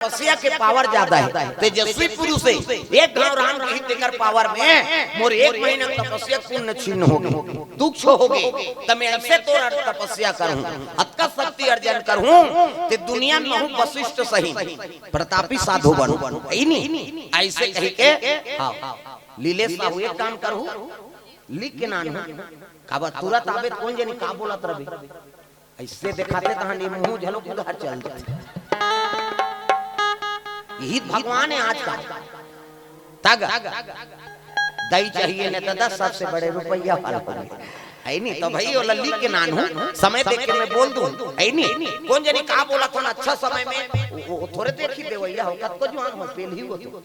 तपस्या के पावर ज्यादा है। तेजस्वी पुरुष है, एक गांव राम के हित देकर पावर में मोर 1 महीना तपस्या पुण्य छीन हो गए, दुख हो गए। तब मैं ऐसे तो तपस्या करूं, अतका शक्ति अर्जन करूं ते दुनिया में हूं वशिष्ठ सही प्रतापी साधु बनूं। नहीं ऐसे कह के लीलेश बाबू एक काम करू, लिख के नान काबा तुरंत आवे कौन जानी का बोलत रवि ऐसे दिखाते कहानी मुंह झलक उधर चल जाते। यही भगवान है आज का। तग दही चाहिए न तो 10 सबसे बड़े रुपया वाला है नहीं तो भाई वो लल्ली के नान हूँ, समय देख के मैं बोल दूं है नहीं कौन जानी का बोला था अच्छा समय में वो थोड़े देख ही देवैया हो कत को जवान हो पेल ही हो तो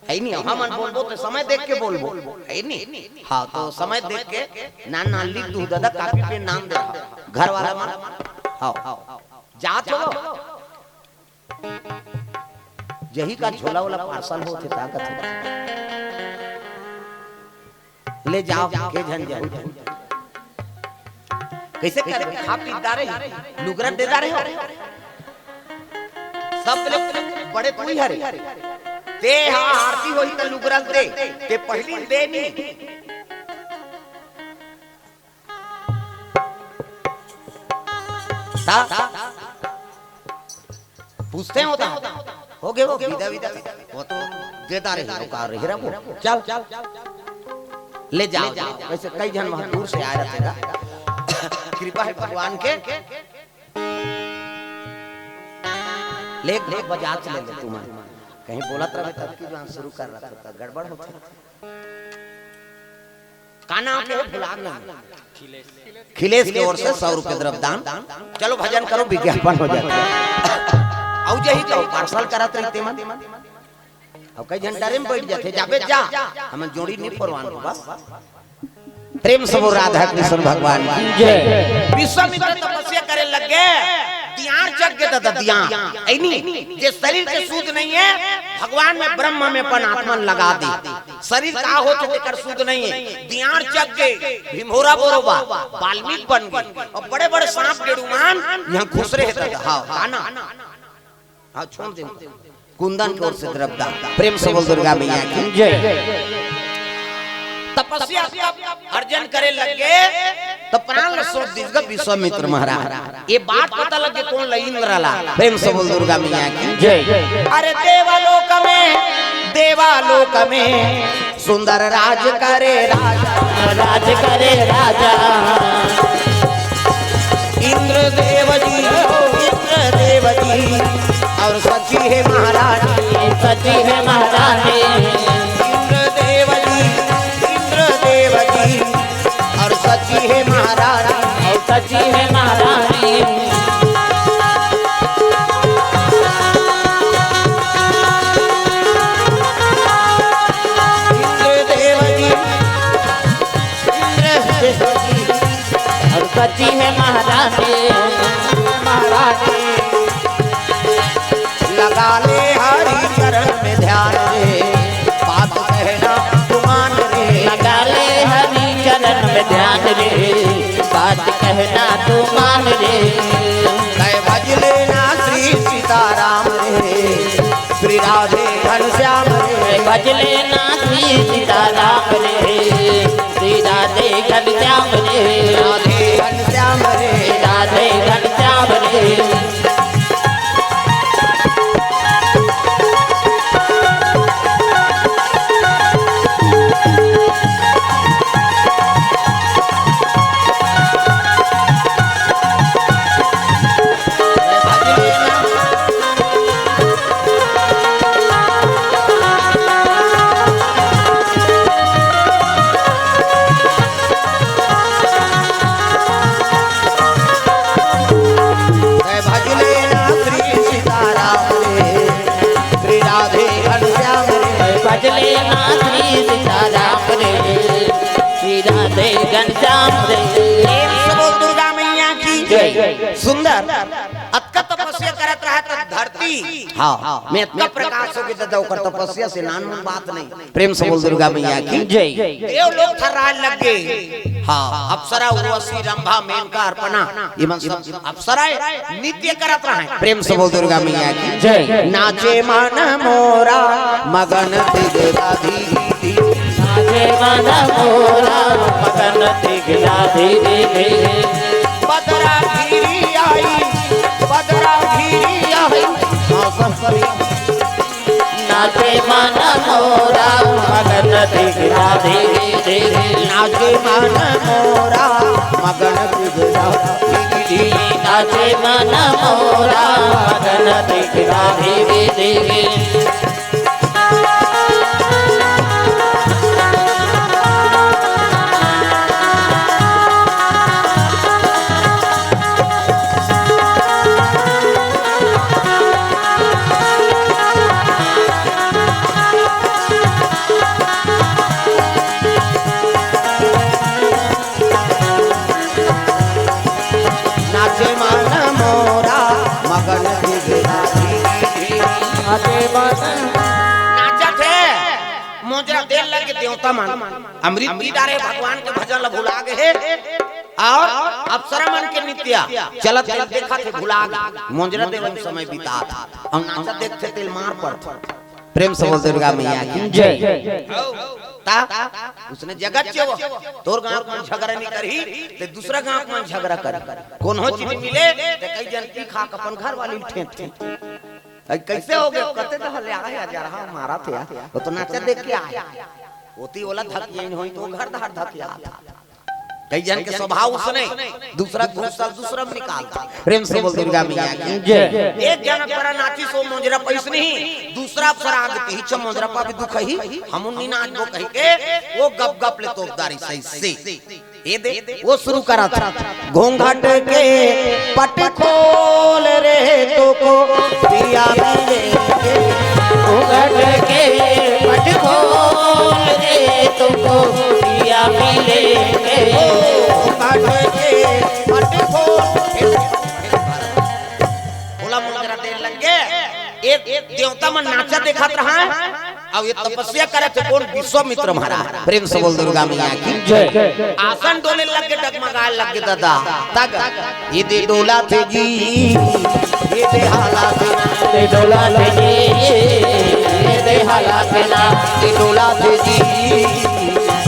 है नहीं हम बोलबो तो समय देख के बोलबो है नहीं। हाँ तो समय देख के नान नान लिख दूं दादा कापी पे नाम दे घर वाला मन आओ जा चलो यही का झोला वाला पार्सल होते ताकत ले जाओ के झन जाओ कैसे करे खा पी दारे लुगरा दे दारे हो सब लोग बड़े तू हरे ते आरती होई त लुगरा दे ते पहली दे नी ता पूछते होता हो गए वो विदा विदा वो तो देता रहे कार रहे वो चल ले जाओ वैसे कई जन वहां दूर से आए रहते हैं कृपा है भगवान के ले बजा ले ले तुम कहीं बोलत रहे तब की जान शुरू कर रहा था गड़बड़ होता काना के भुला ना खिलेश की ओर से 100 रुपए द्रव्य दान। चलो भजन करो विज्ञापन हो जाता है औ जही तो पार्सल करत रही तेमन अब कई घंटा रे में बैठ जाते जाबे जा हम जोड़ी नहीं परवान बस प्रेम से राधा कृष्ण भगवान की जय। विश्वामित्र तपस्या करे लग गए दियार जग के दादा दिया ऐनी जे शरीर के सूद नहीं है भगवान में ब्रह्म में अपन आत्मा लगा दी शरीर का हो तो कर सूद नहीं है दियार जग के भीमोरा बोरोबा वाल्मीकि बन गए और बड़े बड़े सांप गेड़ुमान यहां घुस रहे थे। हां खाना हाँ छोड़ दे कुंदन की ओर से द्रव्य प्रेम से बोल दुर्गा मैया की जय। तपस्या अर्जन करे लगे तो प्राण सोच दिसगा विश्वामित्र महाराज ये बात पता लगे कौन इंद्र ला प्रेम से बोल दुर्गा मैया की जय। अरे देवालोक में सुंदर राज करे राजा इंद्र देव जी और सची है महारानी इंद्र देव जी और सची है महारानी इंद्र देव जी और सची है महारानी लगा ले हरि चरण में ध्यान रे बात कहना तू मान रे लगा ले हरि चरण में ध्यान रे बात कहना तू मान रे कह भज लेना श्री सीताराम रे श्री राधे घनश्याम रे भज लेना श्री सीताराम रे श्री राधे घनश्याम रे राधे घनश्याम रे राधे घनश्याम रे दुर्गा मैया की जय। सुंदर अतका तपस्या करत रहा धरती हड्डी हाँ मैं इतना प्रकाश हो के दादा ओकर तपस्या से नान मन बात नहीं। प्रेम से बोल दुर्गा मैया की जय। देव लोग थर्राए लग गए। हाँ अप्सरा उर्वशी रंभा मेनका अर्पणा ये मन सब अप्सराएं नित्य करत रहे। प्रेम से बोल दुर्गा मैया की जय। नाचे मन मोरा मगन तिगराधी नाचे मन मोरा मगन तिगराधी बदरा घिरी आई नाचे मन मोरा मगन तिगराधी नाचे मन मोरा मगन तिगराधी नाचे मन मोरा मगन तिगराधी देवता मान अमृत पी डारे भगवान के भजन ला भुला गए और अप्सरा मन के नित्या चलत देखा थे भुला गए मोंजरा देव समय बिता और नाचा देखते तिल मार पर। प्रेम से बोल दुर्गा मैया की जय। ता उसने जगत चो तोर गांव में झगड़ा नहीं करही ते दूसरा गांव में झगड़ा कर कौन हो चीज मिले ते कई जन की खा अपन घर वाली ठेठ थे कैसे हो गए कहते तो हले आए हजार हां मारा थे वो तो नाचा देख के आया होती वाला धकिया होई तो घर धार धकिया कई जन के स्वभाव उसने दूसरा घुसल दूसरा में निकालता। प्रेम से बोल दुर्गा मैया की जय। एक जन पर नाची सो मोजरा पैस नहीं दूसरा पर आग के हिच मोजरा पा भी दुख ही हम उन्हीं नाच वो कह के वो गप गप ले तोपदारी सही से ये दे वो शुरू करा था घूंघट के पट खोल रे तो को पिया मिले घूंघट के पट खोल रे तो को पिया मिले एक देवता में नाचा देखा रहा और ये तपस्या करे थे कौन विश्वामित्र महाराज। प्रेम से बोल दुर्गा मैया की जय। आसन डोले लग के डगमगाए लग के दादा तक ये दे डोला थे जी ये दे हाला ते डोला थे जी ये दे हाला थे ना ये डोला थे जी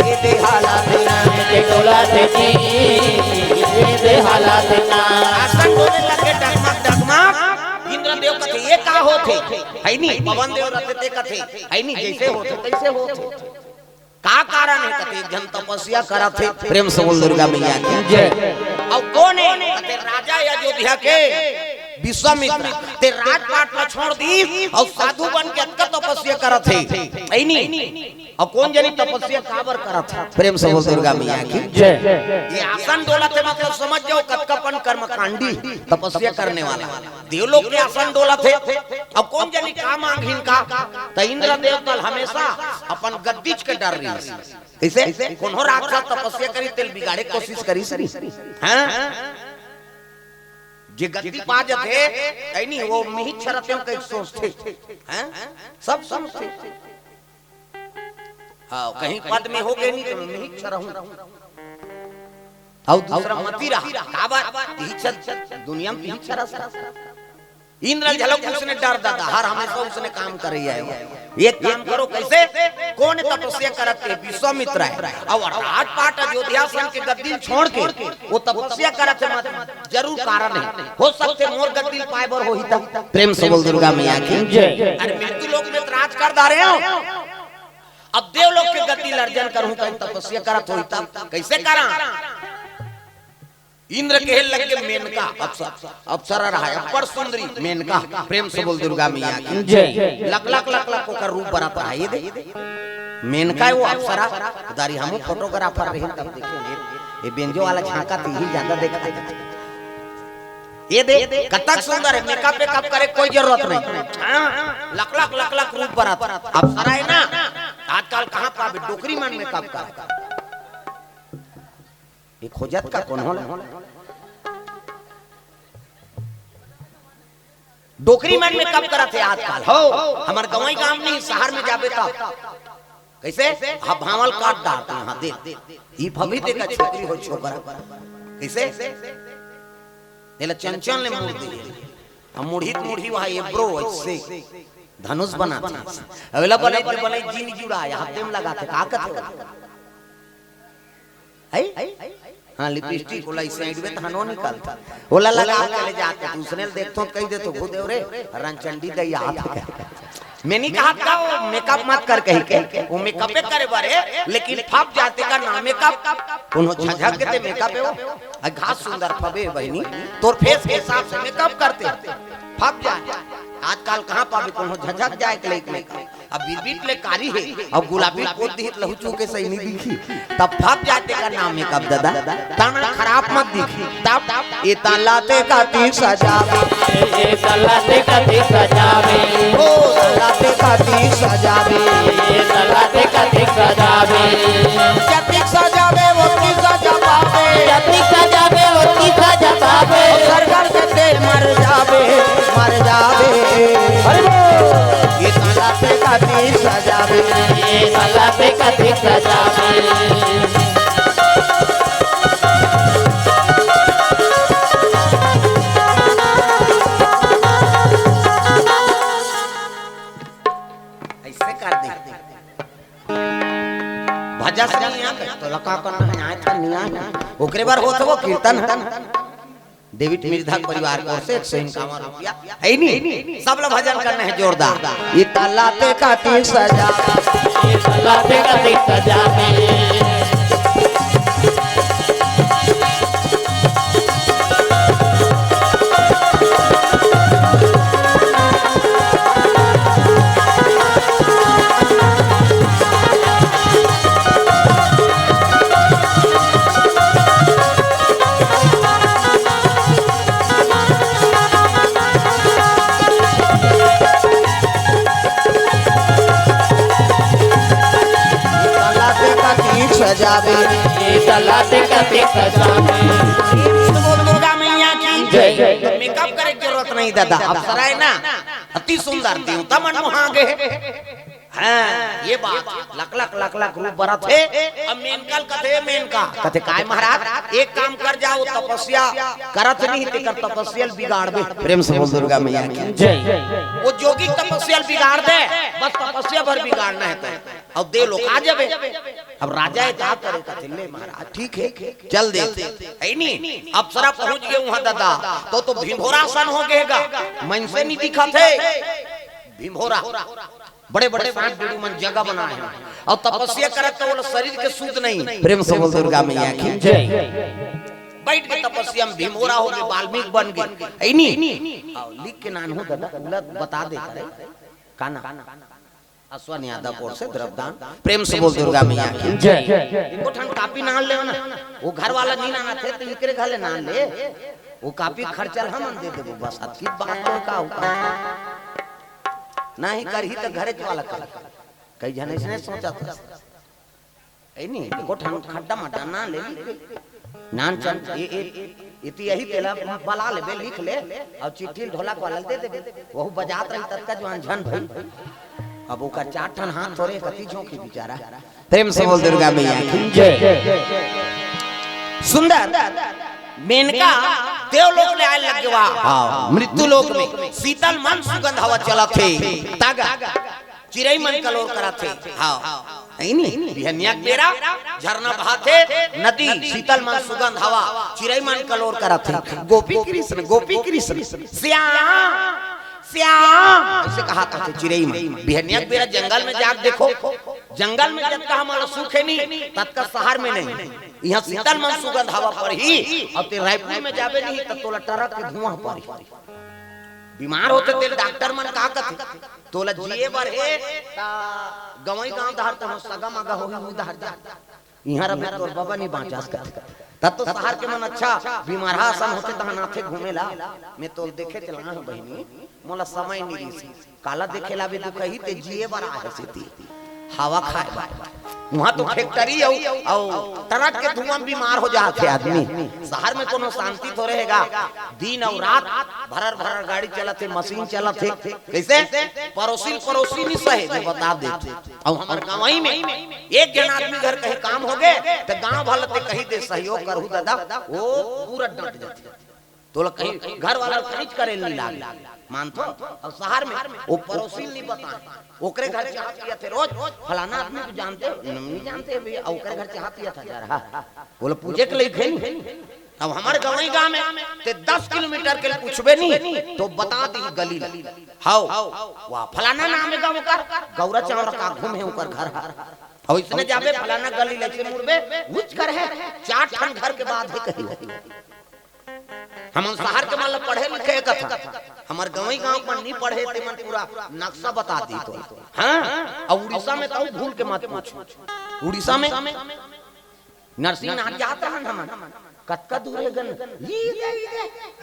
ये दे हाला थे ना ते डोला थे जी ये दे हाला थे ना आसन डोले लग के डगमग डगमग इंद्रदेव कथे ये का होथे है नी पवन देव रहते कथे है नी जैसे होथे तैसे होथे का कारण है कथे जन तपस्या करा थे। प्रेम से बोल दुर्गा मैया की जय। और कौन है कथे राजा अयोध्या के विश्वामित्र ते राजपाट में छोड़ दी और साधु बन के अटक तपस्या करा थे है नी और कौन जनी तपस्या काबर करा था। प्रेम से बोल दुर्गा मैया की जय। ये आसन डोला थे मतलब समझ जाओ कतकापन कर्मकांडी तपस्या करने वाला देवलोक के आसन डोला थे। अब कौन जानी का मांग इनका तो इंद्र देवता हमेशा अपन गद्दीच के डर रही कैसे कौन हो राक्षस तपस्या करी तेल बिगाड़े कोशिश करी सरी हैं जे गद्दी पा जाते ऐ नहीं वो मिहि छरते के सोचते हैं सब समझते हाँ कहीं पद में हो गए नहीं तो मिहि छरहूं और दूसरा मती रहा काबर दुनिया में ही छरा इंद्र झलक उसने डर दादा हर हमेशा उसने काम कर रही है। ये काम करो कैसे कौन तपस्या करते विश्वामित्र है और राजपाट अयोध्या सन के गद्दी छोड़ के वो तपस्या करते मत जरूर कारण है हो सकते मोर गद्दी पाए बर होई तब। प्रेम से बोल दुर्गा मैया की जय। अरे मृत्यु लोक में राज कर दा रहे हो अब देवलोक के गद्दी लर्जन करूं कहीं तपस्या करत होई तब कैसे करा इंद्र के लग के मेनका अप्सरा रहा अपर सुंदरी मेनका। प्रेम से बोल दुर्गा मैया की जय। लक लक लक लक का रूप बराबर है ये दे मेनका वो अप्सरा दारी हम फोटोग्राफर रहे तब देखेंगे ये बेंजो वाला झांका ही ज्यादा देखा ये दे कतक सुंदर है मेकअप वेकअप करे कोई जरूरत नहीं लक लक लक लक रूप बराबर अप्सरा है ना आजकल कहां पावे डोकरी मन मेकअप का ये खोजत का कौन होला डोकरी मन में कब करा थे आजकल हो हमार गवाई गांव नहीं शहर में जाबे तब कैसे हाँ भावल काट डालते हाँ दे ई भभी दे का छोकरी हो छोकरा कैसे देला चंचल ने मोड़ दी हम मुढ़ी वहां ये ब्रो ऐसे धनुष बनाते अवेला बने जीन जुड़ाया हाथ में लगाते का कहते है हाँ लिपस्टिक ओला इस साइड में थानो निकालता ओला लगा के ले जाते दूसरे देखतो कह दे तो खुद रे रणचंडी दे याद है मैं नहीं कहा था वो मेकअप मत कर कहीं के वो मेकअप करे बारे लेकिन फप जाते का नाम मेकअप उन्हों झझक के मेकअप है वो घास सुंदर फबे बहनी तोर फेस के हिसाब से मेकअप करते फप जाए आजकल कहां पावे कोनो झझक जाए के लेके अब बीबीट ले कारी है और गुलाबी को दिख लहचू के सही नहीं दिखी तब फप जाते का नाम मेकअप दादा तना खराब मत दिखी तब ये तलाते का तीर सजावे ये तलाते का तीर सजावे ओ तलाते का तीर सजावे ये तलाते का तीर सजावे जति सजावे वो की सजावे जति सजावे वो की सजावे सरगर के दे मर जावे ये तलाते का तीर सजावे ये तलाते का तीर सजावे ऐसे कर दे भजा से नहीं आ तो लका करना है आए था नहीं आ ओकरे बार होत वो कीर्तन डेविड मिर्धा परिवार को से 151 रुपया है नहीं सब लोग भजन करना है जोरदार ये तलाते का तीर सजा ये तलाते का तीर सजावे सजावे ये तलाते का तीर सजावे दुर्गा मैया की जय मेकअप करे की जरूरत नहीं दादा अप्सरा है ना अति सुंदर देवता मन मोहागे हाँ ये बात लक रूप बरत है अब मेनकल कथे काय महाराज एक काम कर जाओ तपस्या करत नहीं ते कर तपस्या बिगाड़ दे प्रेम से बोल दुर्गा मैया की जय वो जोगी तपस्या बिगाड़ दे बस तपस्या भर बिगाड़ना है तो अब दे लोग आ जाबे अब राजा क्या करे कथे ले महाराज ठीक है चल दे है नहीं अप्सरा पहुंच गए वहां दादा तो भीमभोरा सन हो गएगा मन से नहीं दिखा थे भीमभोरा बड़े बड़े सांप बेड़ू मन जगह बनाए हैं और तपस्या करत तो वो शरीर के सूद नहीं प्रेम से बोल दुर्गा मैया की जय बैठ के तपस्या में भीमभोरा हो गए वाल्मीकि बन गए ऐ नहीं लिख के नाम हो दादा बता दे काना अश्वन यादव से द्रवदान प्रेम से बोल दुर्गा मैया की जय इनको ठन कापी नान ले ना वो घर वाला नहीं ना थे तो इकरे घरे नान ले वो कापी खर्चल हम दे देबो बस अतकी बात तो का होता नहीं करही तो घरे वाला कर कई जने से सोचा था ऐ नहीं को ठन खड्डा मटा ना ले नान चंद इति यही तेला बला ले लिख ले और चिट्ठी ढोला वाला दे दे वो बजात रही तक का जवान झन भाई अब वो का 4 ठन हाथ थोड़े कति झोंकी बेचारा प्रेम से बोल दुर्गा मैया की जय सुंदर मेनका देवलोक ले आए लग गवा मृत्यु लोक में शीतल मन सुगंध हवा चला थे तागा चिरई मन कलोर करा थे हां नहीं बिहनिया बेरा झरना बहाते नदी शीतल मन सुगंध हवा चिरई मन कलोर करा थे गोपी कृष्ण श्याम ऐसे कहा था चिरई में बिहनिया बेरा जंगल में जाके देखो जंगल में जब का हमारा सुख है नहीं तत्का शहर में नहीं यहाँ शीतल मन सुगंध हवा पर ही और ते रायपुर में जाबे नहीं तब तोला टरक के धुआं पर बीमार होते ते डॉक्टर मन का कहते तोला जिए बर है गवई गांव धार त सगा मगा होगी मुई धार जा यहाँ रबे तोर बाबा नहीं बांचास कर तब तो शहर के मन अच्छा बीमार हासन होते तहां नाथे घूमेला मैं तो देखे चला हूं बहिनी मोला समय नहीं काला देखेला भी तू कही ते जिए बर आ हसीती हवा खाए वहाँ तो फैक्ट्री और ट्रक के धुआं बीमार हो जाते आदमी। शहर में कोनो शांति तो रहेगा, दिन और रात भरर भरर गाड़ी चलते, मशीन चलते, कैसे पड़ोसी नहीं सहे जो बता देते। और हमारे गाँव में एक जन आदमी घर कहीं काम हो गए तो गाँव वाले ते कहीं दे सहयोग करू दादा, वो पूरा डट जाते। तो लोग कहीं घर वाला कहीं करे नहीं लागे मानतो। और शहर में वो पड़ोसी नहीं बताए, ओकरे घर चाह पिया थे रोज, फलाना आदमी को जानते नहीं जानते भैया, ओकरे घर चाह पिया था जा रहा, बोले पूछे के लिए खेल। अब हमारे गाँव में ते 10 किलोमीटर के लिए पूछबे नहीं तो बता दी गली हाउ वाह फलाना नाम है गाँव का, गौरा चावरा का घूमे ऊपर घर, और इसने जाबे फलाना गली लेके मुड़बे उच कर है 4 ठन घर के बाद है कहीं। हम शहर के मतलब पढ़े लिखे कथा, हमारे गाँव पर नहीं पढ़े थे मन पूरा नक्शा बता दी तो। हाँ और उड़ीसा में तो भूल के मत पूछो, उड़ीसा में नरसिंहनाथ जाता है हम कतका दूर है गन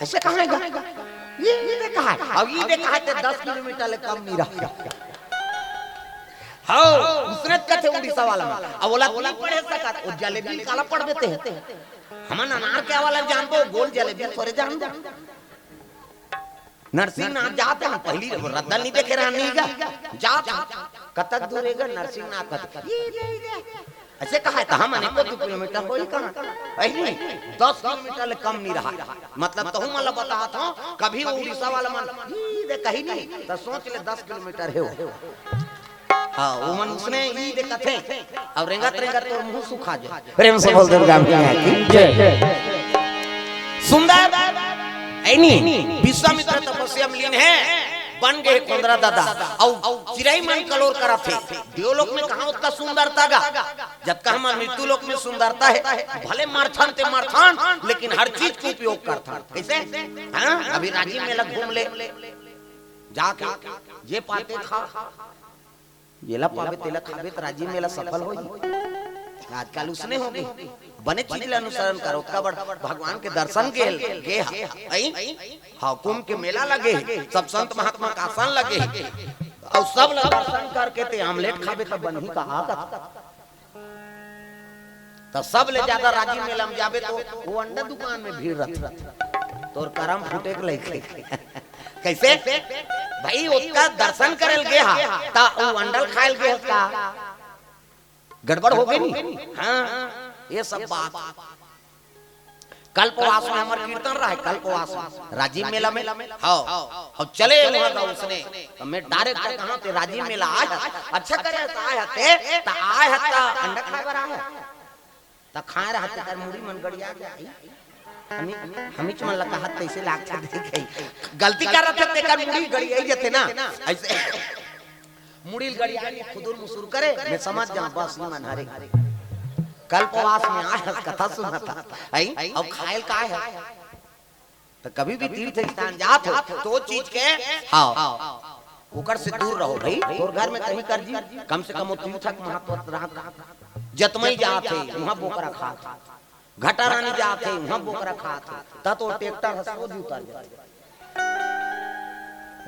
ऐसे कहाँ है ये कहा है, अब ये कहा है 10 किलोमीटर ले कम नहीं रहा। हाँ उसने कहते उड़ीसा वाला अब बोला पढ़े सका वो जलेबी काला पढ़ देते हैं, हम अनार क्या वाला जानते गोल जलेबी थोड़े जान दो। नरसिंहनाथ जाते हैं पहली रद्दा नहीं देखे रहने का जाता कतक दूरेगा नरसिंहनाथ ऐसे कहा है, हम अनेक 2 किलोमीटर कोई कहाँ 10 किलोमीटर ले कम नहीं रहा। मतलब तो हम मतलब बता था कभी उड़ीसा वाला मन कहीं नहीं तो सोच ले 10 किलोमीटर है। हाँ वो मन उसने ये देखा थे और रेंगत तो मुंह सूखा जाए। प्रेम से बोल दुर्गा मैया की जय। सुंदर ऐनी विश्वामित्र तपस्या में लीन है, बन गए कुंदरा दादा और चिराई मन कलोर करा थे। देवलोक में कहाँ उसका सुंदरता गा, जब कहा हमारे मृत्यु लोक में सुंदरता है, भले मारथन ते मारथन लेकिन हर चीज को उपयोग करता। कैसे हाँ अभी राजीव मेला घूम ले जाके ये पाते खा येला पावे तेला खावे तो राजीव मेला सफल हो। आजकल उसने हो गई बने चीज अनुसरण करो कबड़ भगवान के दर्शन गे हाँ कुंभ के मेला लगे, सब संत महात्मा का आसन लगे और सब लोग दर्शन करके ते आमलेट खावे तो बन ही कहा तो सब ले ज्यादा राजीव मेला में जावे तो वो अंडा दुकान में भीड़ रहता तो करम फूटे के लेके कैसे भाई उसका दर्शन करल गया ता वो अंडल खायल गया का गड़बड़ हो गई नहीं। हाँ ये सब बात कल्पवास में हमारे कीर्तन रहा है, कल्पवास राजीव मेला में हाँ चले वहां उसने तो मैं डायरेक्ट कहा थे राजीव मेला आया अच्छा करे आया थे ता आया था अंडा खाए बर आया ता खाए रहा थे कर मुड़ी मन गड़िया गया हमी चमन लगा हाथ ऐसे लागते देखे गलती कर रहे थे कर मुड़ी गड़िया जते ना ऐसे मुड़ी गड़िया खुदुर मुसुर करे मैं समझ जाऊं बस मन हरे कल्पवास में आया कथा सुना था आई अब खायल का है तो कभी भी तीर्थ स्थान जात हो तो चीज के हाँ ओकर से दूर रहो भाई। और घर में कहीं कर जी कम से कम तीर्थक महत्व रहा जतमई जाते वहां बोकरा खा घटा रानी जाते वहां बोकरा खाते ता तो ट्रैक्टर हसो उतर जाते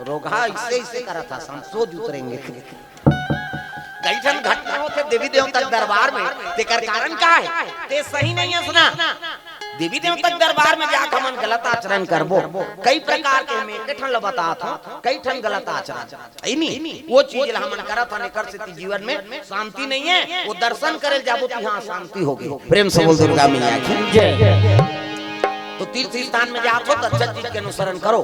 रोगा इससे करा था हम सोच उतरेंगे। कई जन घटना होते देवी देवता दरबार में तेकर कारण का है ते सही नहीं है सुना देवी देवता दरबार में जाकर मन गलत आचरण करबो कई प्रकार के में ठन बता था कई ठन गलत आचरण नहीं वो चीज ला मन करा था निकर से जीवन में शांति नहीं है वो दर्शन करे जाबो तो यहां शांति होगी। प्रेम से बोल दुर्गा मैया की जय। तो तीर्थ स्थान में जाओ तो अच्छा चीज के अनुसरण करो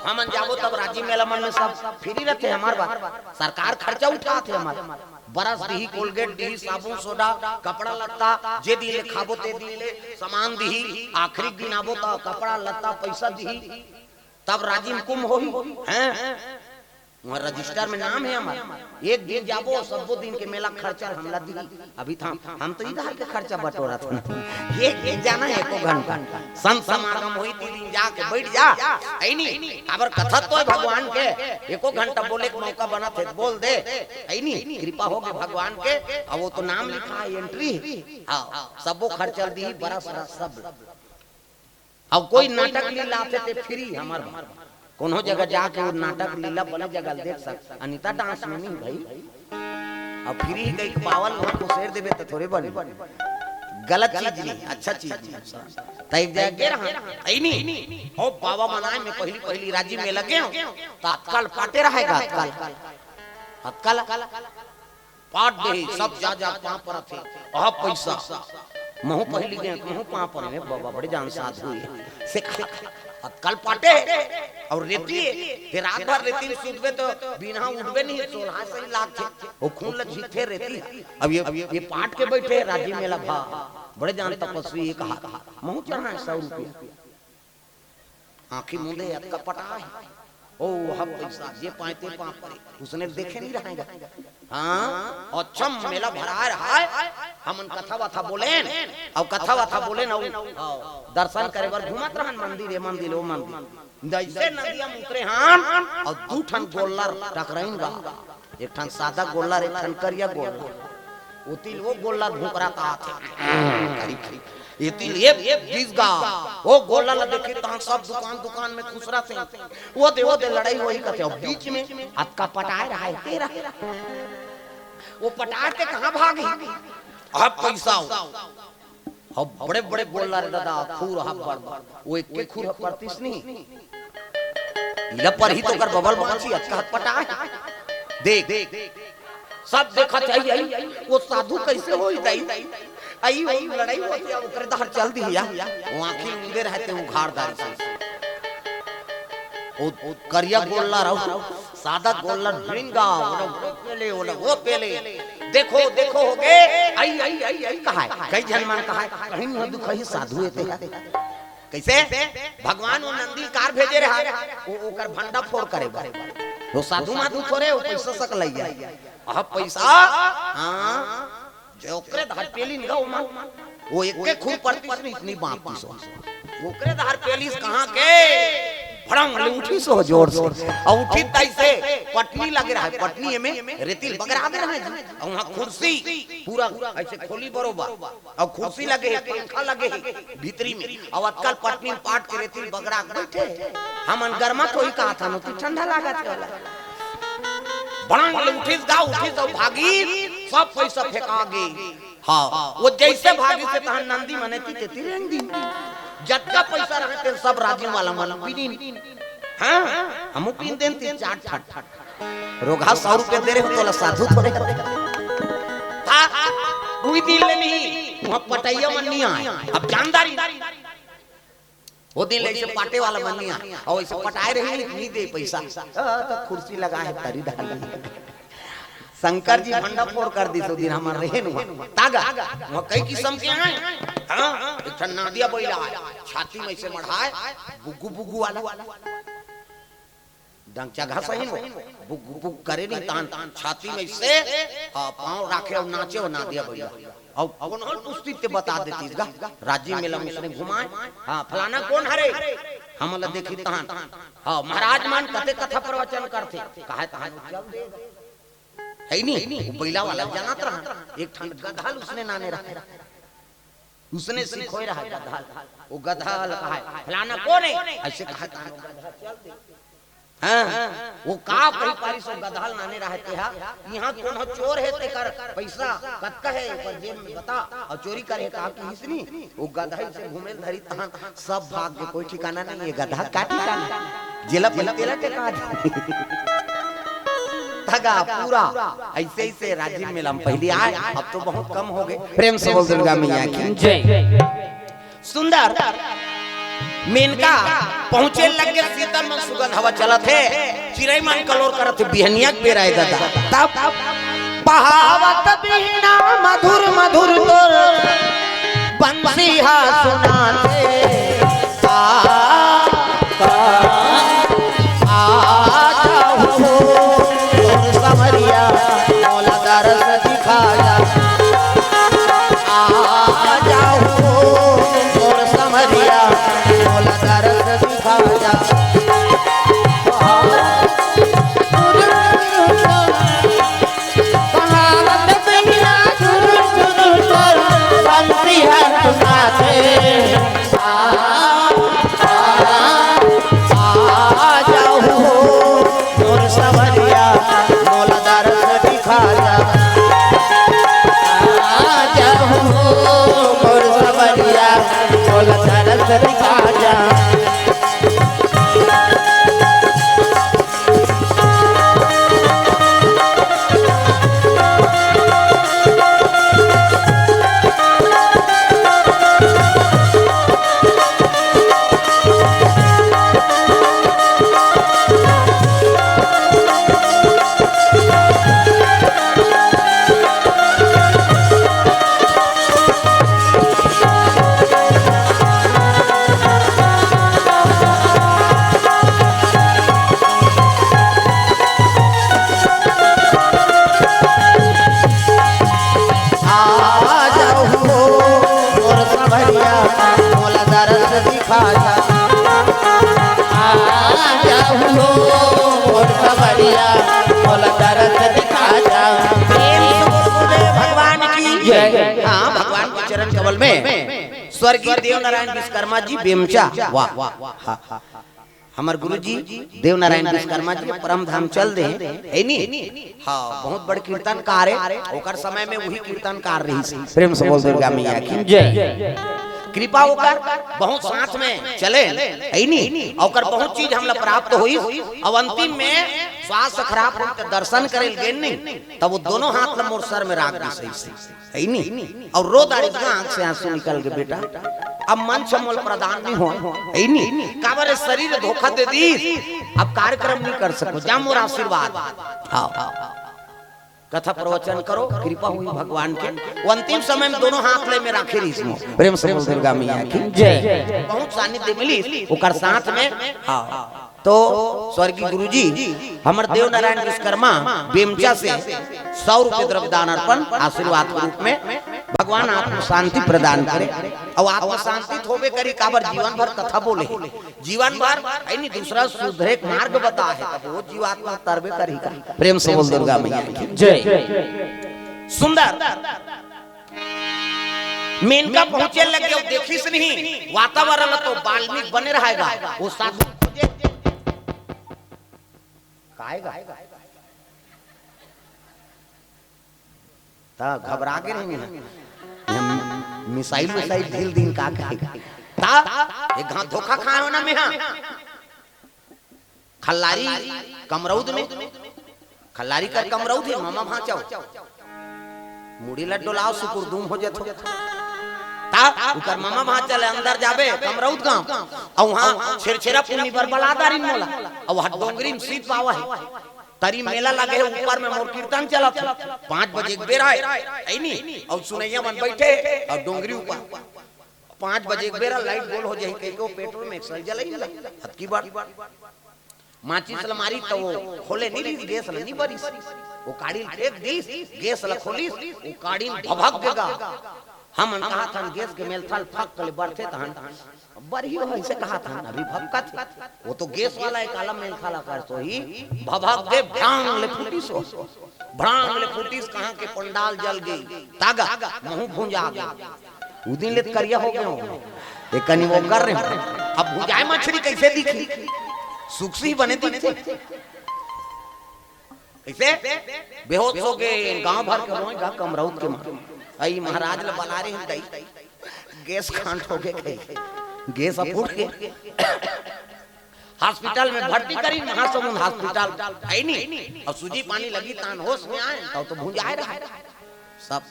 हम जाबो तब राजीव मेला मन में सब फ्री रहते हमारे बात सरकार खर्चा उठाते हमारे बरस दी कोलगेट दी साबुन सोडा कपड़ा लत्ता जे दिले खाबो ते दिले सामान दी आखिरी दिन आबो तो कपड़ा लत्ता पैसा दी तब राजीव कुंभ होई हैं वहाँ रजिस्टर में नाम है हमारा एक दिन जाबो सबो दिन के मेला खर्चा हमला दी अभी था हम तो इधर के खर्चा बटोरा था एक जाना है को घंटा संत समागम हुई दिन जाके बैठ जा ऐनी अबर कथा तो है भगवान के एको घंटा बोले के मौका बना थे बोल दे ऐनी कृपा हो गई भगवान के अब वो तो नाम लिखा है एंट्री हां सबो खर्चा दी बरस सब अब कोई नाटक लीला आते थे फ्री हमार कोनो जगह जाके वो नाटक लीला बने जगह देख सकते अनीता डांस में नहीं भाई अब फिर ही कई पावल लोग को शेर देबे तो थोड़े बने गलत चीज नहीं अच्छा चीज नहीं तई जाके रहा आई नहीं ओ बाबा मनाए में पहली राज्य में लगे हो तत्काल पाटे रहेगा तत्काल पाट दे सब जा वहां पर थे आ पैसा महू पहली गए महू वहां पर है बाबा बड़े जान साधु है से तत्काल पाटे और रेती फिर रात भर रेती सूदबे तो बिना उठबे नहीं 16 से लाख थे वो खून लगी थे रेती अब ये पाट के बैठे राजी मेला भा बड़े जान तपस्वी कहा महू चढ़ा 100 रुपया आंखी मुंदे का पटा है ओ हम पैसा ये पाते पाप परे उसने देखे नहीं रहेगा हाँ अच्छा मेला भरा रहा है हमन कथा वथा बोले और कथा वथा बोले ना दर्शन करे बर घूमत रहन मंदिर ओ मंदिर जैसे नदिया उतरे हां और दू ठन गोल्लर टकराइन गा एक ठन सादा गोल्लर एक ठन करिया गोल्लर उतिल वो गोल्लर भूकरा का थे इतिल ये जिसगा वो गोल्लर देखे ता सब दुकान में खुसरा थे वो दे लड़ाई वही करते और बीच में अतका पटाए रहा है तेरा वो पटाए के कहां भागी अब पैसा अब बड़े गोल्लर दादा खूर हा बड़ वो एक के खूर परतिस नहीं इला पर ही तो कर बबल बांची अतका पटाए देख सब देखा चाहिए वो साधु कैसे होई दाई आई वो लड़ाई होती है ओकरे दहर चल दिया वो आंखी मुंदे रहते उघाड़दार से ओ करिया गोल्ला रहो सादा गोल्ला ड्रिंगा वो पेले देखो हो गए आई कहा है कई जनमान कहा है कहीं न दुख ही साधु एते कैसे भगवान वो नंदी कार भेजे रहा वो ओकर भंडा फोड़ करे बा वो साधु माधु थोड़े वो पैसा सक लइया आ पैसा हां जो ओकरे धार पेली निगाह मा वो एक के खूब पड़ती नहीं इतनी बाप की सो ओकरे धार पेली कहां के भड़ंग ले उठी सो जोर से और उठी तई से पटनी लगे रहा है पटनी में रेतिल बगरा दे रहा है और वहां कुर्सी पूरा ऐसे खोली बरोबर और कुर्सी लगे है पंखा लगे है भीतरी में और अतकल पटनी पाट के रेतिल बगरा बैठे हमन गरमा तो ही कहा था न ठंडा लागत वाला भड़ंग ले उठी तो भागी सब पैसा फेंका गई हां वो जैसे भागी से तहन नंदी मने ती तिरंगी जत्ता पैसा रहते सब राज्य वाला मन पीनी हां हम पीन देन ती चाट ठट रोगा 100 रुपए दे रहे हो तो साधु थोड़े था कोई दिल नहीं वहां पटैया मन नहीं आए अब जानदारी वो दिन ले से पाटे वाला मन नहीं आए और ऐसे पटाए रहे नहीं दे पैसा तो कुर्सी लगा है तरी डाल शंकर जी भंडा फोड़ कर दी सो दिन हमार रहे न तागा वो कई किस्म के हैं हां एक नादिया बैला छाती में से मढ़ाए बुगु वाला डंग जगह सही वो बुगु करे नहीं तान छाती में से पांव रखे और नाचे और नादिया बैला और कौन पुष्टि ते बता देती गा राज्य मेला में उसने घुमाए हां फलाना कौन हरे हमला देखी तान हां महाराज मान कते कथा प्रवचन करते कहे तान चल दे है नहीं वो बैला वाला जानत रहा एक ठंड गधाल उसने नाने रखा उसने सिखोए रहा गधाल वो गधाल कहा है फलाना कौन है ऐसे कहा था गधा चल दे हां वो का कई पारी सो गधाल नाने रहते है यहां कौन चोर है ते कर पैसा कत्का है पर जेब में बता और चोरी करे का की हिसनी वो गधा से घूमे धरी तहां सब भाग के कोई ठिकाना नहीं है गधा का ठिकाना जिला पलतेला टेका धगा पूरा ऐसे ही से राज्य मेला में पहले आए अब तो बहुत कम हो गए प्रेम से बोल दुर्गा मैया की जय सुंदर मेनका पहुंचे लगे शीतल में सुगंध हवा चला थे चिड़ै मन कलोर करत बिहनिया के बेराए दादा तब बहावत बिना मधुर मधुर तोर बंसी हा सुनाते समरिया मौला दरस दिखाया आ जाओ और समरिया मौला दरस दिखाया आ जाओ और समरिया मौला दरस आया मोला दरस दिखा जा। भगवान की जय। हाँ, भगवान के चरण कमल में स्वर्गीय देव नारायण विश्वकर्मा जी बेमचा, वाह वाह, हमार गुरु जी देव नारायण विश्वकर्मा जी परम धाम चल दे है नी। हाँ, बहुत बड़ कीर्तनकार है, ओकर समय में वही कीर्तनकार रही। प्रेम से बोल दुर्गा मैया की जय। कृपा होकर बहुत साथ में चले है नी, और बहुत चीज हमला प्राप्त हुई। अब अंतिम में स्वास्थ्य खराब हो तो दर्शन करे गेन नहीं, तब वो दोनों हाथ मोर सर में राख दी सही है नी, और रो दाड़ी आंख से आंसू निकल के बेटा अब मन समोल प्रदान नहीं हो है नी, काबर शरीर धोखा दे दी, अब कार्यक्रम नहीं कर सको, जा मोर आशीर्वाद। हाँ, कथा प्रवचन करो, कृपा हुई भगवान के। वो अंतिम समय में दोनों हाथ ले में राखे रही इसमें। प्रेम से दुर्गा मैया की जय। बहुत सानिध्य मिली ओकर साथ में। हाँ, तो स्वर्गीय गुरु जी हमर देव नारायण विश्वकर्मा बेमचा से 100 रुपये द्रव्यदान अर्पण आशीर्वाद के रूप में। भगवान आत्म शांति प्रदान करे और आत्म शांति होबे करी, काबर जीवन भर कथा बोले, जीवन भर है नी, दूसरा सुधरे मार्ग बता है, तब वो जीवात्मा तरबे करी का। प्रेम से बोल दुर्गा मैया की जय। सुंदर मेनका पहुंचे लगे, देखिस नहीं वातावरण तो बाल्मीक बने रहेगा, वो साधु घबरा के नहीं मिसाइल ढील दिन का एक घाट धोखा खाए हो ना में खल्लारी कमरौद में, खल्लारी कर कमरौद है मामा भांचाओ मुड़ी लड्डू लाओ सुकुरदूम हो जातो उकर मामा भांचल अंदर जाबे कमरौद गांव और वहां छेरछेरा पुन्नी पर बलादारी मोला और वहां डोंगरी में सीट पावा है, तरी मेला लगे है, ऊपर में मोर कीर्तन चला था। 5 बजे एक बेर आए है नी, और सुनैया मन बैठे और डोंगरी ऊपर 5 बजे एक बेर लाइट गोल हो जाई, कहीं पेट्रोल में एक्सल जलाई हद की बात माचिस लमारी तो वो खोले नहीं रही, गैस नहीं बरी, वो काड़ी फेंक दी, गैस ल खोली, वो काड़ी भभक देगा। हम कहा था गैस के मेलथल फक कले बढ़ते तहन बड़ी हो ऐसे कहा था अभी भक्कत, वो तो गैस वाला एक आलम मेल खाला कर तो ही भभक दे भ्रांग ले फूटी सो, भ्रांग ले फूटी कहां के पंडाल जल गई, तागा मुंह भूंजा गया, उदिन ले करिया हो गए एक कनी वो कर रहे। अब भुजाए मछली कैसे दिखी, सुखसी बने दिखते कैसे बेहोश हो गए, गांव भर के रोएगा कमरौद के मारे आई महाराज ल बना रहे हैं दई गैस खांड हो गए, गैस फूट गए, हॉस्पिटल में भर्ती करी, महासमुंद हॉस्पिटल है नहीं, और सूजी पानी लगी तान होश में आए तो भुंजाए रहा सब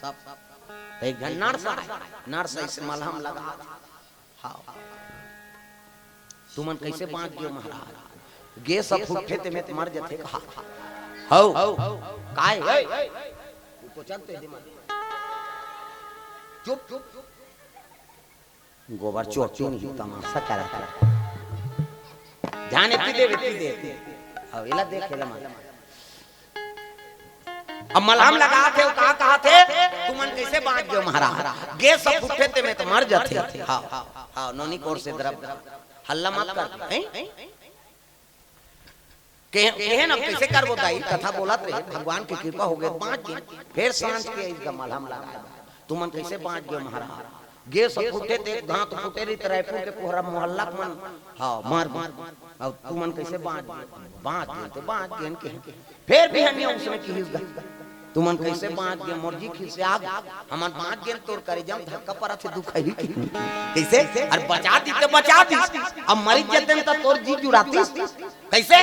एक घन नर्स इस मलहम लगा। हाँ, तुमन कैसे बांट दियो महाराज, गैस सब फूटे ते में मर जथे कहा हौ काय को चलते दिमाग चुप गोबर चोटी नहीं तमाशा कर रहा ध्यान इतनी दे अब इला देख ले मां अब मलहम लगा थे कहा थे तुमन कैसे बांट दियो महाराज, गैस सब फूटे ते में तो मर जाते। हां हां नोनी कोर से द्रव हल्ला मत कर हैं केहन अब कैसे करबो दाई, कथा बोलत रहे भगवान की कृपा हो गए 5 दिन, फिर सांझ के इसका मलहम लगाया, तुमन कैसे बांट दियो महाराज, गैस फूटे ते घात फूटे रही रायपुर के पूरा मोहल्ला मन हां मार अब तुमन कैसे बांट तो बांट गेन के फिर भी हनिया उसमें की हिस्सा तुमन कैसे बांट दियो मोरजी खिसे आग हमन बांट गेन तोर करे जम धक्का पड़ा थे दुख है कैसे और बचा दी तो बचा दी, अब मरी जतन तो तोर जी जुड़ाती कैसे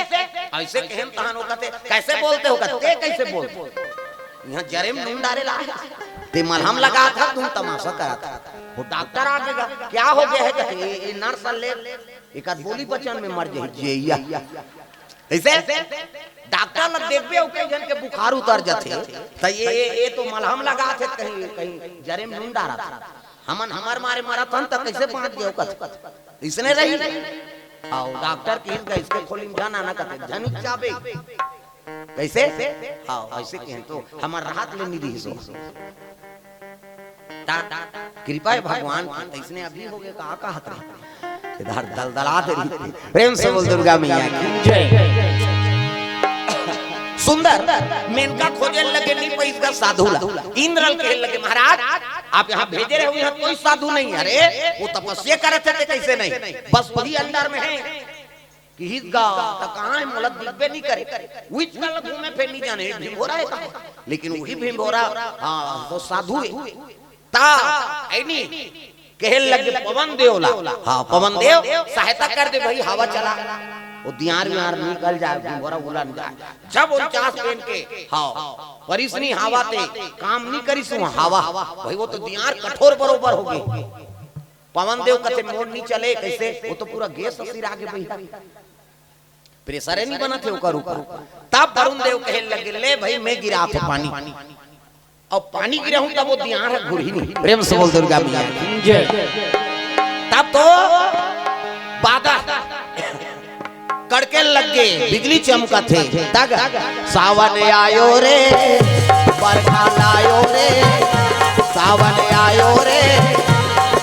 ऐसे कहन तहन हो कहते कैसे बोलते हो कहते कैसे बोलते यहां जरे में नून डाले ला ते मलहम लगा था तुम तमाशा करा था, वो डॉक्टर आ गया क्या हो गया है कहते ये नर्स ले एक आध बोली बचन में मर जाइए ऐसे डॉक्टर लग देखबे ओके जन के बुखार उतर जाते त ये तो मलहम लगा थे कहीं कहीं जरे में नून डाला था, हमन हमार मारे मरा तन तक कैसे पहुंच गए कत इसने रही आओ डॉक्टर की इसके खोली में जाना ना कहते जन जाबे कैसे आओ ऐसे कहें तो हमार राहत ले निधि सो कृपा है भगवान की, इसने अभी हो गए कहा कहत रहे इधर दलदला दे प्रेम से बोल दुर्गा मैया की जय। सुंदर मेनका खोजे लगे नहीं पैस का साधु ला इंद्रल कहे लगे महाराज आप यहाँ भेजे रहे हो, यहाँ कोई साधु नहीं। अरे वो तपस्या करे थे कैसे नहीं, बस वही अंदर में है कि हित गा तो कहाँ है मोला दिव्य नहीं करे विच काल घूमे फिर नहीं जाने भीमभोरा है कहाँ, लेकिन वही भीमभोरा हाँ तो साधु है ता ऐनी कहे लगे पवन देव ला। हाँ पवन देव सहायता कर दे भाई, हवा चला वो दियार विहार निकल जाए भीमभोरा उड़न जाए। जब 49 पेन के हाँ परिसनी हवा ते काम नहीं करी सु हवा भाई वो तो दियार कठोर बरोबर हो गई। पवन देव कथे मोड़ नहीं चले कैसे, वो तो पूरा गैस सिर आगे बैठा प्रेशर नहीं बना थे ऊपर ऊपर। तब वरुण देव कहे लगे ले भाई मैं गिरा थे पानी और पानी गिरा हूं तब वो दियार है घुरी नहीं। प्रेम से बोल दुर्गा मैया जय। तब तो बादल कड़के लग गए, बिजली चमका थे तग सावन आयो रे बरखा लायो रे, सावन आयो रे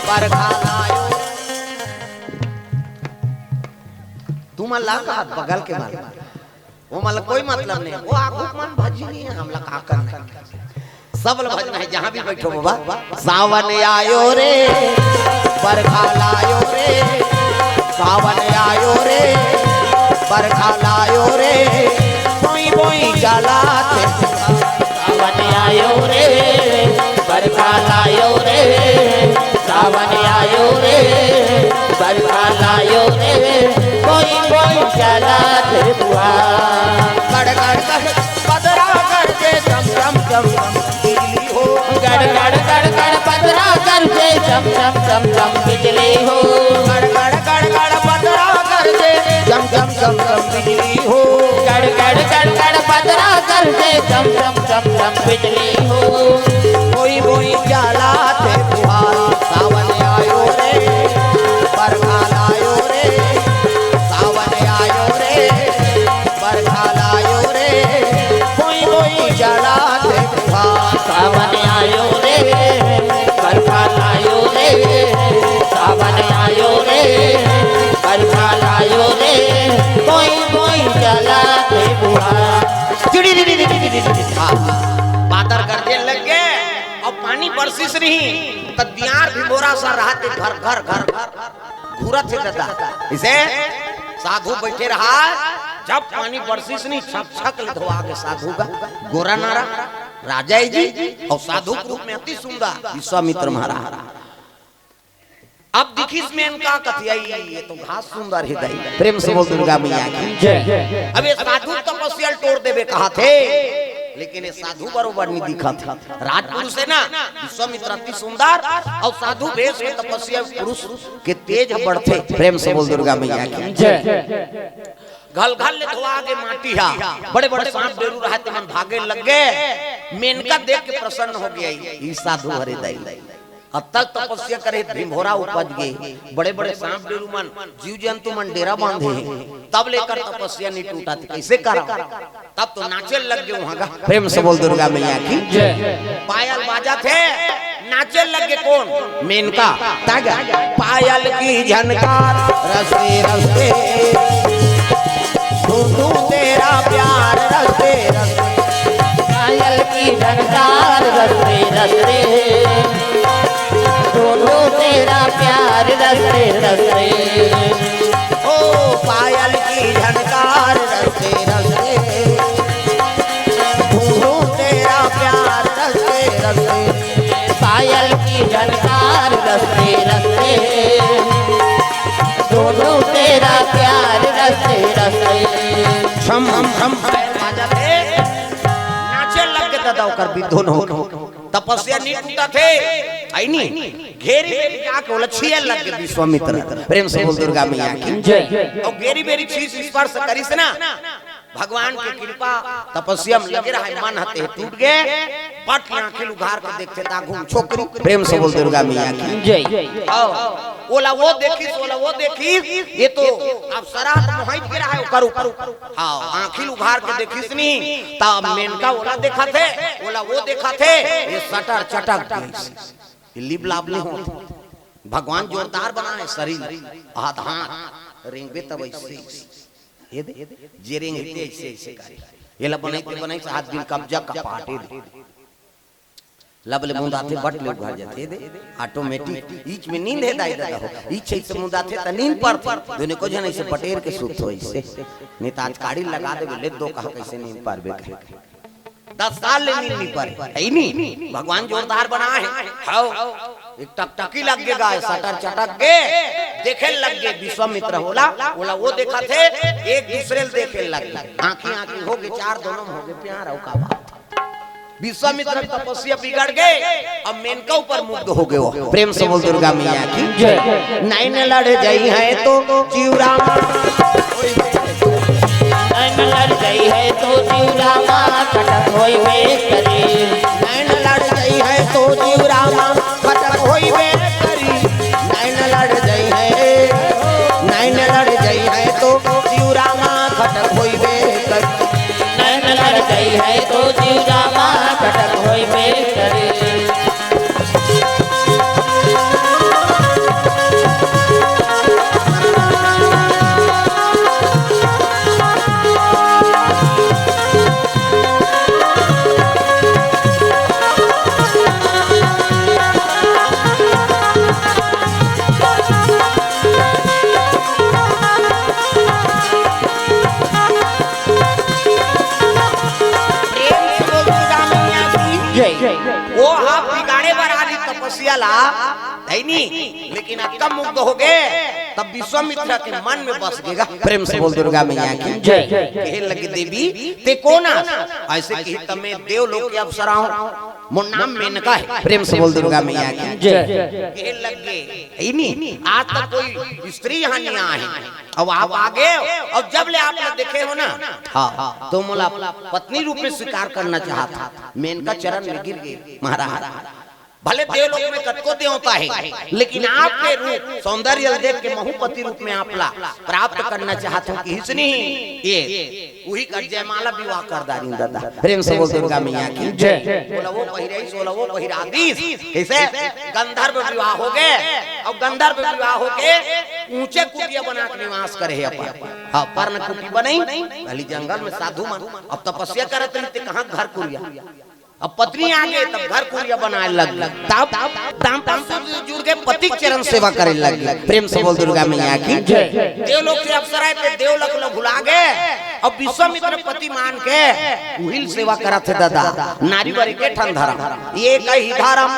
बरखा लायो। तुम अल्लाह का बगल के माल वो मतलब कोई मतलब नहीं, वो आगू मन भजी नहीं है, हम लगा करना सब लोग भजना है जहां भी बैठो बाबा। सावन आयो रे बरखा लायो रे, सावन आयो रे बरखा लायो रे, बोई बोई जलाते सावन आयो रे बरखा लायो रे, सावन आयो रे बरखा लायो रे, कोई कोई जलाते हुआ गड़ गड़ गड़ पदरा करके चम चम चम बिजली हो, गड़ गड़ गड़ गड़ पदरा करके चम चम चम चम बिजली हो, गड़ गड़ गड़ गड़ पदरा करके चम चम चम चम बिजली हो, गड़ गड़ गड़ गड़ पदरा करके चम चम चम चम बिजली हो, कोई कोई जलाते फुहार। सावन आयो रे बरखा लायो रे, सावन आयो रे बरखा लायो रे, कोई कोई जलाते फुहार। सावन आयो रे बरखा लायो रे, सावन आयो रे बरखा लायो रे, कोई कोई जलाते बुआ। बादल गरजे लग गए और पानी बरसिस नहीं तो दियार भी बोरा सा रहते घर घर घर घर घूरत से जाता। इसे साधु बैठे रहा, जब पानी बरसिस नहीं छक छक ले धोआ के साधु का गोरा नारा राजा जी और साधु के रूप में अति सुंदर विश्वामित्र महाराज। अब दिखिस में इनका कथियाई ये तो घास सुंदर हृदय। प्रेम से बोल दुर्गा मैया की जय। अब ये साधु तपस्या तोड़ देवे कहा थे, लेकिन ये साधु बरोबर नहीं दिखा था। राजपुरुष है ना विश्वामित्र अति सुंदर और साधु वेश में तपस्या पुरुष के तेज बढ़ते। प्रेम से बोल दुर्गा मैया की जय। घल घल ले धोआ आगे माटी हा, बड़े बड़े सांप बेरू रहते मन भागे लग गए। मेनका देख के प्रसन्न हो गया ये साधु हृदय। अब तक तपस्या करे भीमभोरा उपज गए, बड़े बड़े सांप बेरू मन जीव जंतु मन डेरा बांधे, तब लेकर तपस्या नहीं टूटा थी कैसे करा। तब तो नाचे लग गए वहां का। प्रेम से बोल दुर्गा मैया की जय। पायल बाजा थे नाचे लग गए कौन मेनका तागा, पायल की झनकार रस्ते रस्ते तू तेरा प्यार रस्ते रस्ते, पायल की झनकार रस्ते रस्ते, दोनों तेरा प्यार रस्ते रस्ते। ओ पायल की झनकार रस्ते रस्ते, दोनों तेरा प्यार रस्ते रस्ते, पायल की झनकार रस्ते रस्ते, दोनों तेरा प्यार रस्ते रस्ते। छम छम नाचे लग गए दादा ओकर विधो न हो तपस्या नहीं टूटा थे आई नहीं घेरी बेरी जाके ओलछिया लग गए विश्वामित्र। प्रेम से बोल दुर्गा मैया की जय। और घेरी बेरी चीज स्पर्श करी से ना भगवान की कृपा तपस्या में लगे रहा, मन हते टूट गए, पट आंखें उघार के देखते तागू छोकरी। प्रेम से बोल दुर्गा मैया की जय। ओला वो देखी ओला वो देखी, ये तो अब सराहत मोहित गिरा है ऊपर ऊपर। हाँ आंखें उघार के देखिस नहीं तब मेनका ओला देखा थे, ओला वो देखा थे, ये सटर चटक लिप लाभ नहीं हो। भगवान जोरदार बनाए शरीर हाथ हाथ रेंगे तब ऐसे ये जे रेंगते ऐसे ऐसे करे ये ला बनाई से हाथ दिन कब्जा कपाटे दे लबले मुंदाथे बट ले घर जाते दे ऑटोमेटिक ईच में नींद है दाई दादा हो ईच से मुंदाथे त नींद पर दोने को जन ऐसे पटेर के सुत हो ऐसे नहीं ताज काड़ी लगा दे ले दो कहा कैसे नींद पर बे 10 साल ले नींद नहीं पर है नहीं भगवान जोरदार बना है हां एक टकटकी लग गया सटर चटक के देखे लग गए विश्वामित्र होला वो देखा थे एक दूसरे से देखे लग गए आंखी हो गए चार दोनों में हो गए प्यार और का बात विश्वामित्र तपस्या बिगड़ गए अब मेनका ऊपर मुग्ध हो गए वो प्रेम से बोल दुर्गा मैया की जय नैन लड़ जाई है तो जीवराम नैन लड़ जाई है तो जीवराम कटक होई वे करी नैन लड़ जाई है तो जीवराम कटक होई वे करी नैन लड़ जाई है तो जीवराम कटक होई वे करी नैन लड़ जाई है तो जीवराम कटक होई वे करी वो आप बिगाड़े बराली तपस्या ला है नहीं लेकिन आपका मुग्ध हो गए तब विश्वामित्र के मन में बस गएगा प्रेम से बोल दुर्गा मैया की जय कहे लगी देवी ते कोना ऐसे कही तमे देवलोक के अप्सरा मोर नाम मेनका है प्रेम से बोल दुर्गा मैया की जय कहे लगे है नहीं आज तक कोई स्त्री यहाँ नहीं आई अब आप आगे और जब ले आप देखे हो ना हाँ तो मोला पत्नी रूप में स्वीकार करना चाहता मेनका चरण में गिर गए महाराज भले देवलोक में कटको देवता है लेकिन आपके रूप सौंदर्य देख के महूपति रूप में आपला प्राप्त करना चाहते हो कि इसने ये वही कर जयमाला विवाह कर दारी दादा प्रेम से बोल दुर्गा मैया की जय बोला वो पहिराई सोला वो पहिरादीस ऐसे गंधर्व विवाह हो गए और गंधर्व विवाह हो के ऊंचे कुटिया बना के निवास करे अपन हां पर्ण कुटी बनाई पहली जंगल में साधु मन अब तपस्या करत रहते कहां घर कुरिया अब पत्नी आ गई तब घर कुरिया बनाए लग तब ताम जुड़ के पति चरण सेवा करे लग प्रेम से बोल दुर्गा मैया की जय देवलोक से अप्सराएं पे देवलोक लोग भुला गए अब विश्वामित्र पति मान के उहिल सेवा करत थे दादा नारी बरी के ठन धर्म ये कही धर्म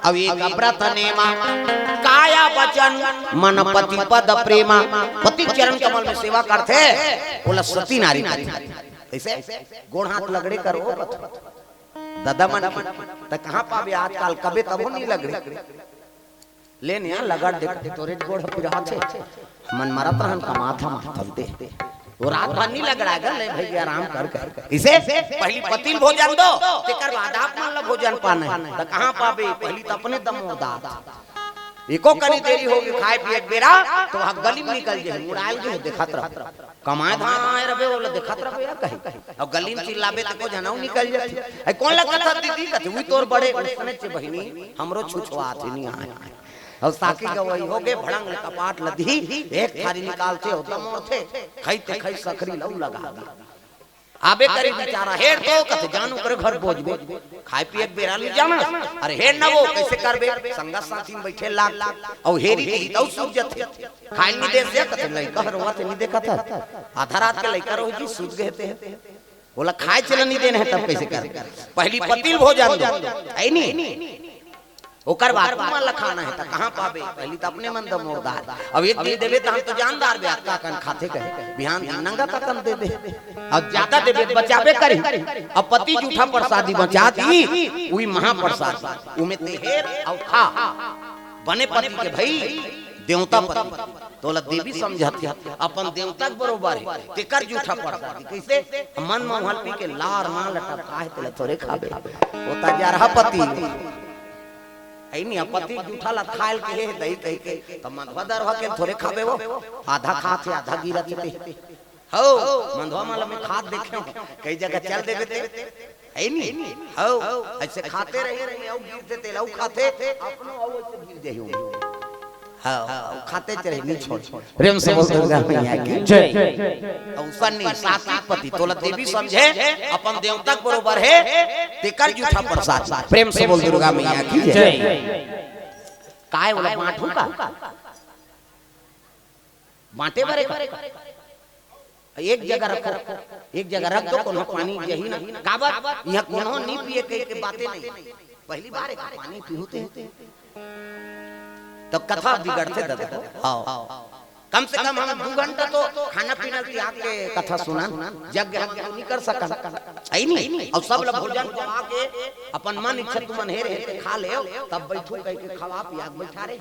अब एक व्रत नेमा काया वचन मन पति पद प्रेमा पति चरण कमल में सेवा करते बोला सती नारी ऐसे गोड़ हाथ लगड़े करो दादा मन त कहां पावे आजकल कबे तबो नहीं लग रही लेने यहाँ लगड़ देख तोरे गोड़ पिरा छे मन मरत रहन का माथा माथलते वो रात भर नहीं लग रहा है ले भाई आराम कर इसे पहली पतिल भोजन दो तेकर बाद आप मन ला भोजन पाना त कहां पावे पहली त अपने दम उदा एको कनी देरी होगी खाए पिए बेरा तो वहां गली में निकल जाए मुड़ाल के देखत रह कमाए धाए रबे बोले देखत रह या कहीं और गली में चिल्लाबे त को जनाऊ निकल जाती ए कौन ला कथा दीदी कथे हुई तोर बड़े उसने चे बहिनी हमरो छुछवा थे नहीं आए और साकी का वही हो गए भड़ंग कपाट लधी एक थारी निकालते हो दम थे खाइते खाई सखरी लऊ लगा दी आबे करी बेचारा हेर तो कथे जानू करे घर पहुंचबे खाए पिए बेरा ले जाना अरे हेर ना वो कैसे करबे संगा साथी में बैठे लाग और हेरी दी तो सूझ जाते खाए नहीं दे से कथे लइका रोवा ते नहीं देखा था आधा रात के लइका रोज जी सूझ गए थे बोला खाए चल नहीं देने है तब कैसे कर पहली पतिल भोजन दो है नहीं ओकर बाद मान लखाना है त कहां पाबे पहली त अपने मन दम मोरदार अब एक दिन देबे त हम तो जानदार बे का कन खाते कहे बिहान नंगा का कन दे दे अब ज्यादा देबे बचाबे करी अब पति जूठा प्रसादी बचाती वही महाप्रसाद उमे तेहेर और खा बने पति के भाई देवता पति तोला देवी समझाती अपन देवता के बरोबर है तेकर जूठा प्रसादी कैसे मन मोहल पी के लार मां लटका है तले थोड़े खाबे होता जा रहा पति ऐ नहीं पति जूठा ला खाल के दही कह के त मंधवा दरवा के थोड़े खाबे वो आधा खाते आधा गिरत थे हो मंधवा माला में खाद देखे कई जगह चल देबे ते ऐ नहीं हो ऐसे खाते रहे और गिर देते लऊ खाते अपनो और ऐसे गिर जाई हाँ खाते चले नहीं छोड़ प्रेम से बोल दुर्गा मैया की जय। औसनी सात्विक पति तोला देवी समझे अपन देवता बरोबर है तेकर जूठा प्रसाद प्रेम से बोल दुर्गा मैया की जय। काय वाला बांटू का बांटे बारे एक जगह रखो एक जगह रख दो कोनो पानी यही ना काबर यहां कोनो नहीं पिए के बातें नहीं पहली बार एक पानी पीते तो कथा बिगड़ते दादा। हां कम से कम हम 2 घंटा तो खाना पीना त्याग के कथा सुना यज्ञ नहीं कर सका है नहीं और सब लोग भोजन को आके अपन मन इच्छा तुम मन हे खा ले तब बैठो कह के खवा पिया बैठा रे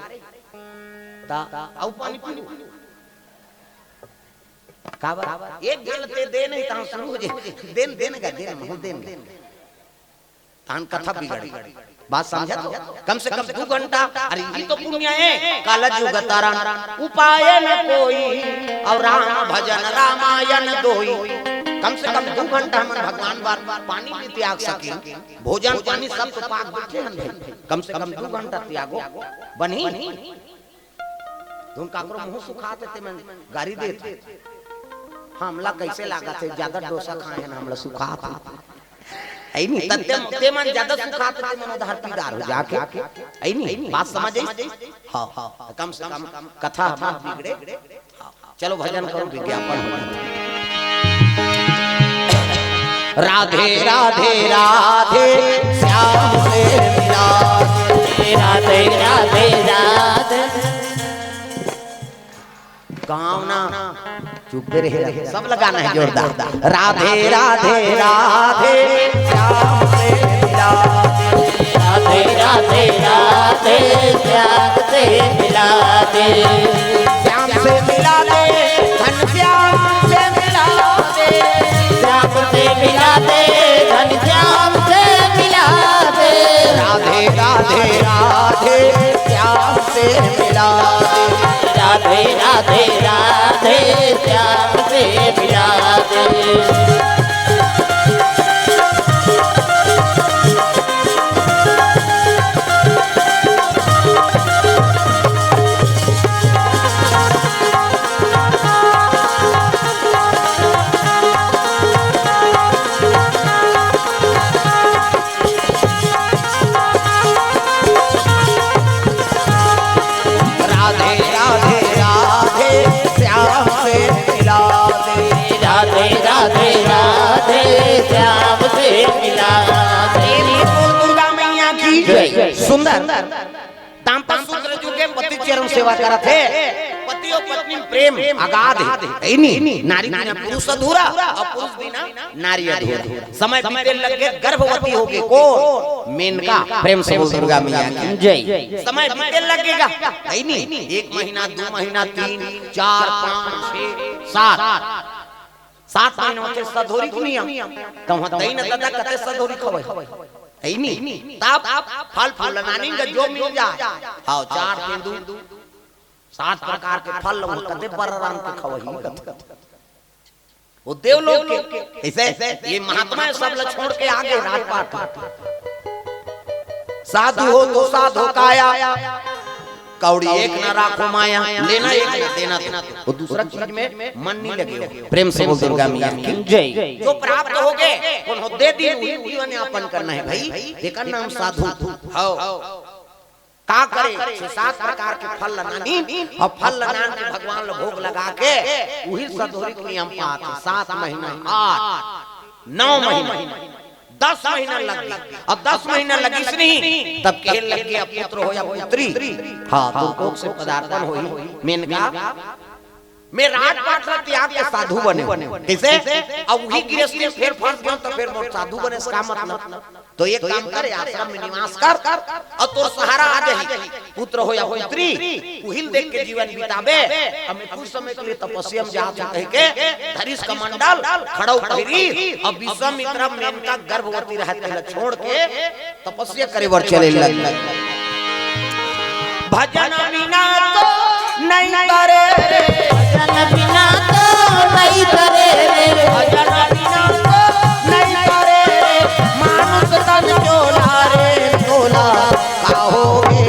ता औ पानी पी काबर एक गलते दे नहीं ता शुरू हो जे देने का देन तान कथा बिगड़ी बात समझा तो कम से कम 2 घंटा अरे ये तो पुण्य है काल युग तारा उपाय न कोई और राम भजन रामायण दोई कम से कम 2 घंटा हम भगवान बार पानी भी त्याग सके भोजन पानी सब तो पाक बैठे हम कम से कम 2 घंटा त्यागो बनी तुम काकरो मुंह सुखाते ते मन गाड़ी देते हमला कैसे लागा थे ज्यादा डोसा खाए हैं हमला सुखाते आई नहीं तत्ते मन ज्यादा सुखाते थे मन उधर पीदार हो जाके आई नहीं बात समझ आई। हां कम से कम कथा मत बिगड़े चलो भजन करो विज्ञापन हो राधे राधे राधे श्याम से मिला राधे राधे राधे गाँव ना चुप रहे सब लगाना है जोरदार राधे राधे राधे श्याम से मिला राधे राधे राधे श्याम से मिला दे श्याम से मिला दे धन श्याम से मिला दे श्याम से मिला दे धन श्याम से मिला दे राधे राधे राधे श्याम से मिला दे राधे राधे राधे श्याम से मिला दे सुंदर दाम्पत्य सूत्र जुगे पति चरण सेवा करत है पति और पत्नी प्रेम अगाध है नहीं नारी बिना पुरुष अधूरा और पुरुष बिना नारी अधूरा समय बीते लगे गर्भवती होगी कौन मेनका प्रेम से बोल दुर्गा मैया की जय। समय बीते लगेगा है नहीं 1 महीना 2 महीना 3 4 5 6 7 महीनों के सधोरी दुनिया कहत दई न दादा कते सधोरी खवै है नहीं तब फल फूलनानी का जो मिल जाए हां 4 तेंदू 7 प्रकार के फल वो कते बरराम के खवही वो देवलोक के ऐसे ये महात्मा सब ल छोड़ के आगे राजपाट साधु हो तो साधु काया कौड़ी एक न राखो माया लेना एक न देना वो दूसरा चीज में मन नहीं लगे प्रेम से बोल दुर्गा मैया की जय। जो प्राप्त हो गए कौन हो दे दी वही अपन करना है भाई देखा नाम साधु हो का करे 6-7 प्रकार के फल लगानी और फल लगान के भगवान लो भोग लगा के वही सधोरी के नियम पाते 7 महीना 8 9 महीना 10 महीना लगी अब 10 महीना लगी नहीं तब खेल लग गया पुत्र हो या पुत्री हाँ तो कोक से पदार्पण होई मेनका मैं राजपाट से त्याग के साधु बने कैसे अब वही गृहस्थी फिर फंस गया तो फिर मोर साधु बने इसका मतलब तो एक काम कर आश्रम में निवास कर और तो सहारा आ जाए पुत्र हो या पुत्री उहिल देख के जीवन बितावे अब मैं कुछ समय के लिए तपस्या में जा कह के धरिस कमंडल खड़ो पहिरी और विश्वामित्र मेनका गर्भवती रहते हैं छोड़ के तपस्या करे वर चले लग भजन बिना तो नहीं करे भजन बिना तो नहीं करे भजन बिना तो नहीं करे मानुष तन चोला रे चोला काहोगे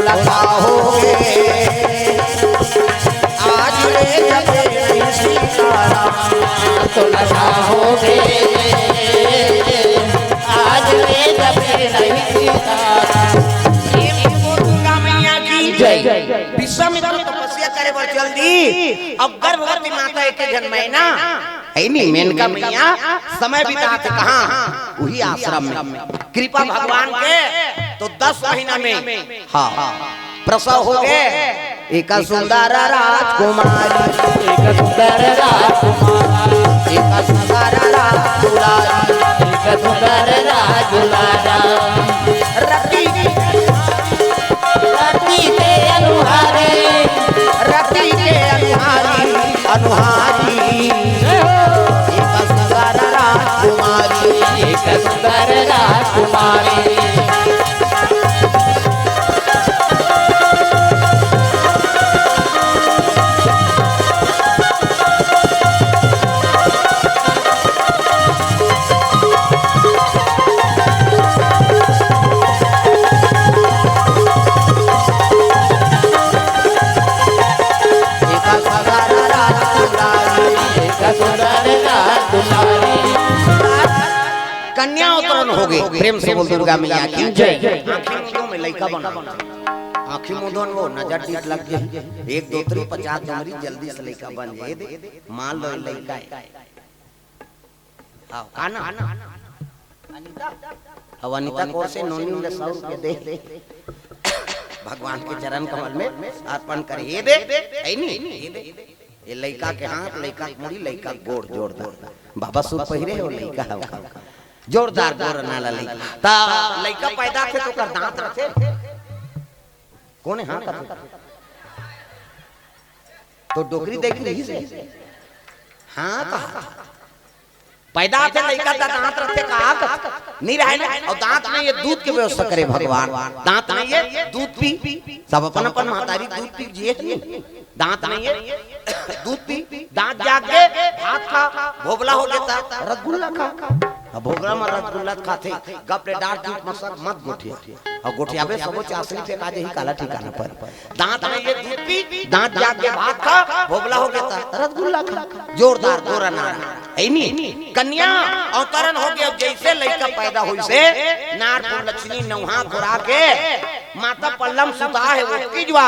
लगा होगे आज रे जपे नहीं सीताराम तो लगा होगे आज रे जपे नहीं सीताराम। दुर्गा मैया की जय। विश्वामित्र तपस्या करे बर जल्दी अब गर्भवती माता एक जन महीना है नहीं मेनका मैया समय बिताते कहाँ वही आश्रम में कृपा भगवान के तो 10 महीना में हाँ प्रसव हो गए एक सुंदर राजकुमारी एक सुंदर राजकुमारी एक सुंदर राजकुमारी एक सुंदर राजकुमारा रति रति के अनुहारे रति के अनुहारी अनुहारी एक सुंदर राजकुमारी एक सुंदर राजकुमारी कन्या अवतरण हो गई प्रेम से बोल दुर्गा मैया की जय। आँखी मुंदों में लइका बना आँखी मुंदों वो नजर टीक लग जाए 1 2 3 50 जमरी जल्दी से लइका बन जाए दे मान लो लइका आओ काना अब अनिता को से नोनी ले 100 रुपए दे भगवान के चरण कमल में अर्पण कर ये दे है नहीं ये लइका के हाथ लइका मुड़ी लइका गोड़ जोड़दार बाबा सूट पहिरे हो लइका जोरदार गोर नाला लइका ता लइका पैदा थे तो कर दांत रथे कोने हां का तो डोगरी देख रही से हां का पैदा थे लइका ता दांत रथे का नहीं रहे और दांत में ये दूध की व्यवस्था करे भगवान दांत में ये दूध पी सब अपन अपन महतारी दूध पी जिए दांत में ये दूध पी दांत जाग के हाथ खा भोगला हो गया रसगुल्ला खा भोगला में रसगुल्ला खाते गपरे डांट दूध मसक मत गोठिया और गोठियाबे सबो चासनी पे काजे ही काला ठिकाना पर दांत में ये दूध पी दांत जाग के भात खा भोगला हो गया रसगुल्ला खा जोरदार गोरा नारा है नी कन्या अवतरण हो गया जैसे लड़का पैदा हुई से नारपुर लक्ष्मी नौहा घुरा के माता पल्लम सुता है वो किजवा